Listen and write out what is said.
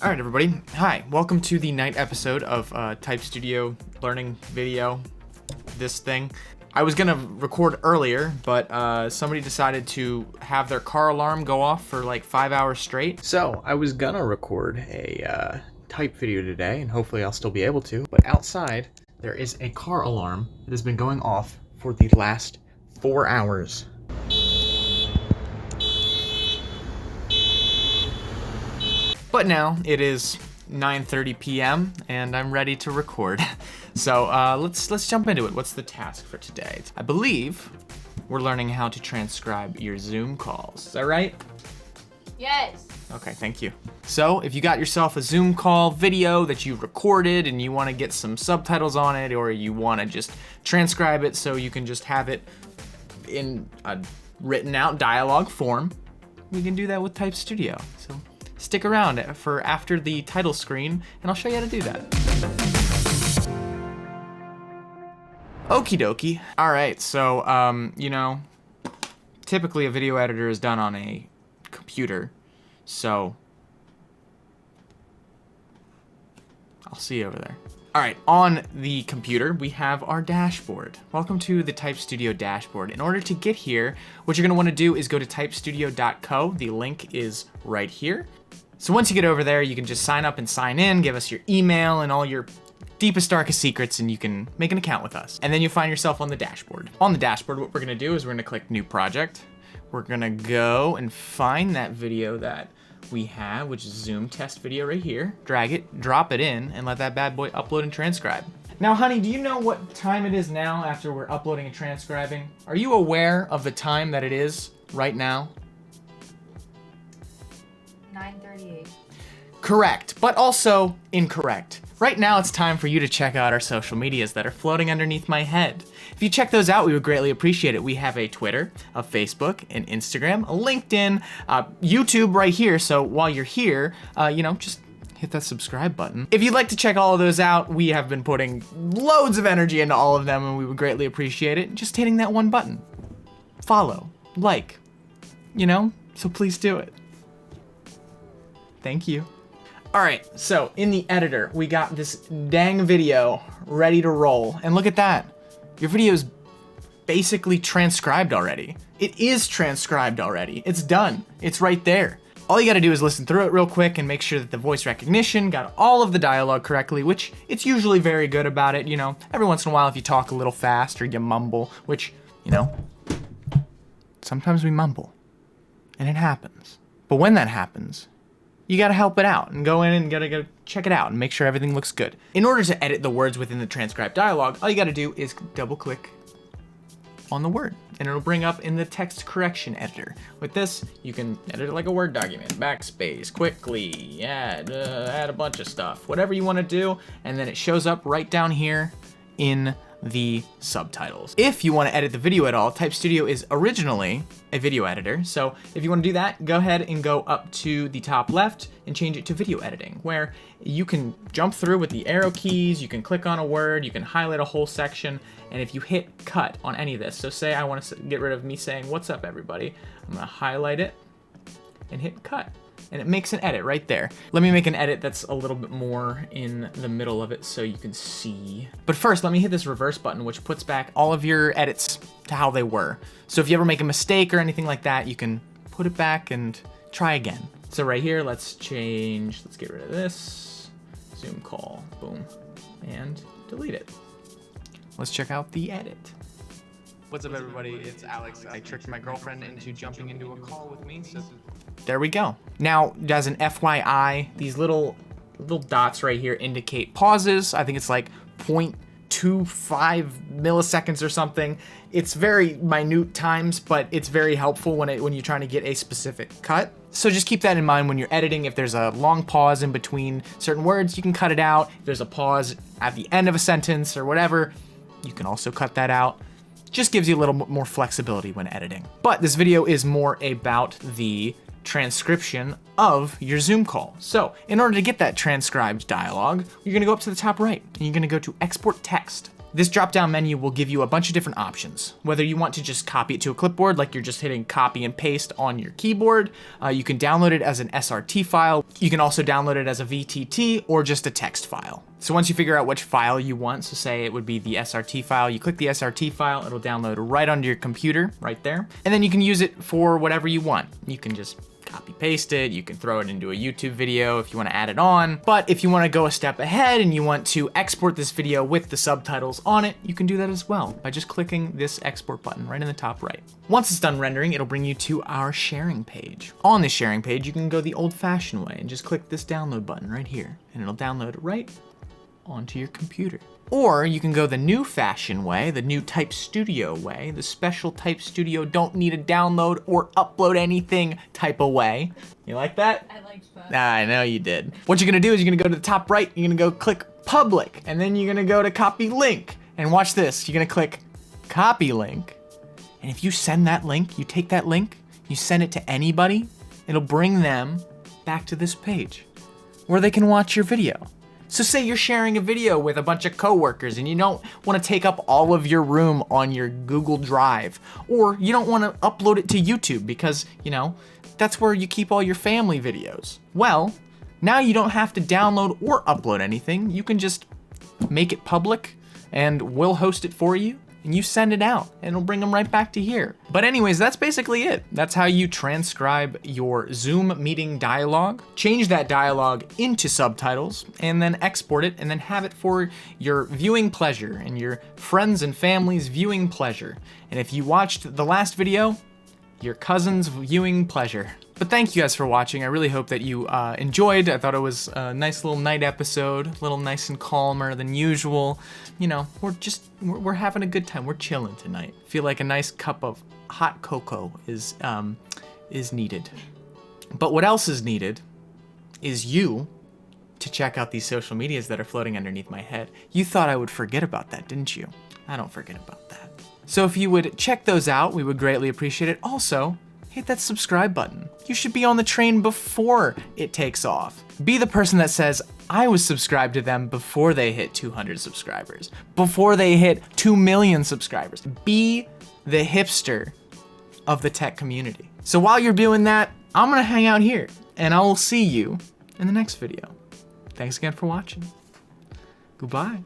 All right, everybody. Hi, welcome to the night episode of Type Studio Learning Video, this thing. I was gonna record earlier, but somebody decided to have their car alarm go off for like 5 hours straight. So I was gonna record a type video today, and hopefully I'll still be able to, but outside there is a car alarm that has been going off for the last 4 hours. But now it is 9:30 p.m. and I'm ready to record. So let's jump into it. What's the task for today? I believe we're learning how to transcribe your Zoom calls. Is that right? Yes. Okay, thank you. So if you got yourself a Zoom call video that you recorded and you want to get some subtitles on it, or you want to just transcribe it so you can just have it in a written out dialogue form, you can do that with Type Studio. So stick around for after the title screen and I'll show you how to do that. Okie dokie. All right, so, you know, typically a video editor is done on a computer, so I'll see you over there. All right, on the computer, we have our dashboard. Welcome to the Type Studio dashboard. In order to get here, what you're gonna wanna do is go to typestudio.co. The link is right here. So once you get over there, you can just sign up and sign in, give us your email and all your deepest, darkest secrets, and you can make an account with us. And then you'll find yourself on the dashboard. On the dashboard, what we're gonna do is we're gonna click New Project. We're gonna go and find that video that we have, which is Zoom test video right here. Drag it, drop it in, and let that bad boy upload and transcribe. Now, honey, do you know what time it is now after we're uploading and transcribing? Are you aware of the time that it is right now? 9:38. Correct, but also incorrect. Right now, it's time for you to check out our social medias that are floating underneath my head. If you check those out, we would greatly appreciate it. We have a Twitter, a Facebook, an Instagram, a LinkedIn, YouTube right here. So while you're here, you know, just hit that subscribe button. If you'd like to check all of those out, we have been putting loads of energy into all of them, and we would greatly appreciate it. Just hitting that one button. Follow, like, you know, so please do it. Thank you. All right, so in the editor, we got this dang video ready to roll. And look at that. Your video is basically transcribed already. It is transcribed already. It's done. It's right there. All you gotta do is listen through it real quick and make sure that the voice recognition got all of the dialogue correctly, which it's usually very good about it. You know, every once in a while if you talk a little fast or you mumble, which, you know, sometimes we mumble and it happens. But when that happens, you gotta help it out and go in and gotta go check it out and make sure everything looks good. In order to edit the words within the transcribed dialogue, all you gotta do is double click on the word and it'll bring up in the text correction editor. With this, you can edit it like a Word document, backspace, quickly, add a bunch of stuff, whatever you wanna do, and then it shows up right down here in the subtitles. If you want to edit the video at all, Type Studio is originally a video editor. So if you want to do that, go ahead and go up to the top left and change it to video editing, where you can jump through with the arrow keys, you can click on a word, you can highlight a whole section, and if you hit cut on any of this, so say I want to get rid of me saying, "What's up, everybody?" I'm going to highlight it and hit cut. And it makes an edit right there. Let me make an edit that's a little bit more in the middle of it so you can see. But first, let me hit this reverse button, which puts back all of your edits to how they were. So if you ever make a mistake or anything like that, you can put it back and try again. So right here, let's get rid of this. Zoom call, boom, and delete it. Let's check out the edit. What's up, everybody? It's Alex. I tricked my girlfriend into jumping into a call with me, so there we go. Now, as an FYI, these little dots right here indicate pauses. I think it's like 0.25 milliseconds or something. It's very minute times, but it's very helpful when you're trying to get a specific cut. So just keep that in mind when you're editing. If there's a long pause in between certain words, you can cut it out. If there's a pause at the end of a sentence or whatever, you can also cut that out. Just gives you a little more flexibility when editing. But this video is more about the transcription of your Zoom call. So in order to get that transcribed dialogue, you're gonna go up to the top right and you're gonna go to export text. This drop-down menu will give you a bunch of different options. Whether you want to just copy it to a clipboard, like you're just hitting copy and paste on your keyboard, you can download it as an SRT file. You can also download it as a VTT or just a text file. So once you figure out which file you want, so say it would be the SRT file, you click the SRT file, it'll download right onto your computer, right there. And then you can use it for whatever you want. You can just copy paste it, you can throw it into a YouTube video if you want to add it on. But if you want to go a step ahead and you want to export this video with the subtitles on it, you can do that as well by just clicking this export button right in the top right. Once it's done rendering, it'll bring you to our sharing page. On this sharing page, you can go the old-fashioned way and just click this download button right here, and it'll download it right onto your computer. Or you can go the new fashion way, the new Type Studio way, the special Type Studio don't need to download or upload anything type of way. You like that? I liked that. I know you did. What you're gonna do is you're gonna go to the top right, you're gonna go click public, and then you're gonna go to copy link. And watch this, you're gonna click copy link. And if you send that link, you take that link, you send it to anybody, it'll bring them back to this page where they can watch your video. So say you're sharing a video with a bunch of coworkers and you don't want to take up all of your room on your Google Drive, or you don't want to upload it to YouTube because, you know, that's where you keep all your family videos. Well, now you don't have to download or upload anything. You can just make it public and we'll host it for you. And you send it out and it'll bring them right back to here. But anyways, that's basically it. That's how you transcribe your Zoom meeting dialogue, change that dialogue into subtitles, and then export it and then have it for your viewing pleasure and your friends and family's viewing pleasure. And if you watched the last video, your cousin's viewing pleasure. But thank you guys for watching. I really hope that you enjoyed. I thought it was a nice little night episode, a little nice and calmer than usual. You know, we're having a good time. We're chilling tonight. Feel like a nice cup of hot cocoa is needed. But what else is needed is you to check out these social medias that are floating underneath my head. You thought I would forget about that, didn't you? I don't forget about that. So if you would check those out, we would greatly appreciate it. Also, hit that subscribe button. You should be on the train before it takes off. Be the person that says, I was subscribed to them before they hit 200 subscribers, before they hit 2 million subscribers. Be the hipster of the tech community. So while you're doing that, I'm gonna hang out here and I will see you in the next video. Thanks again for watching. Goodbye.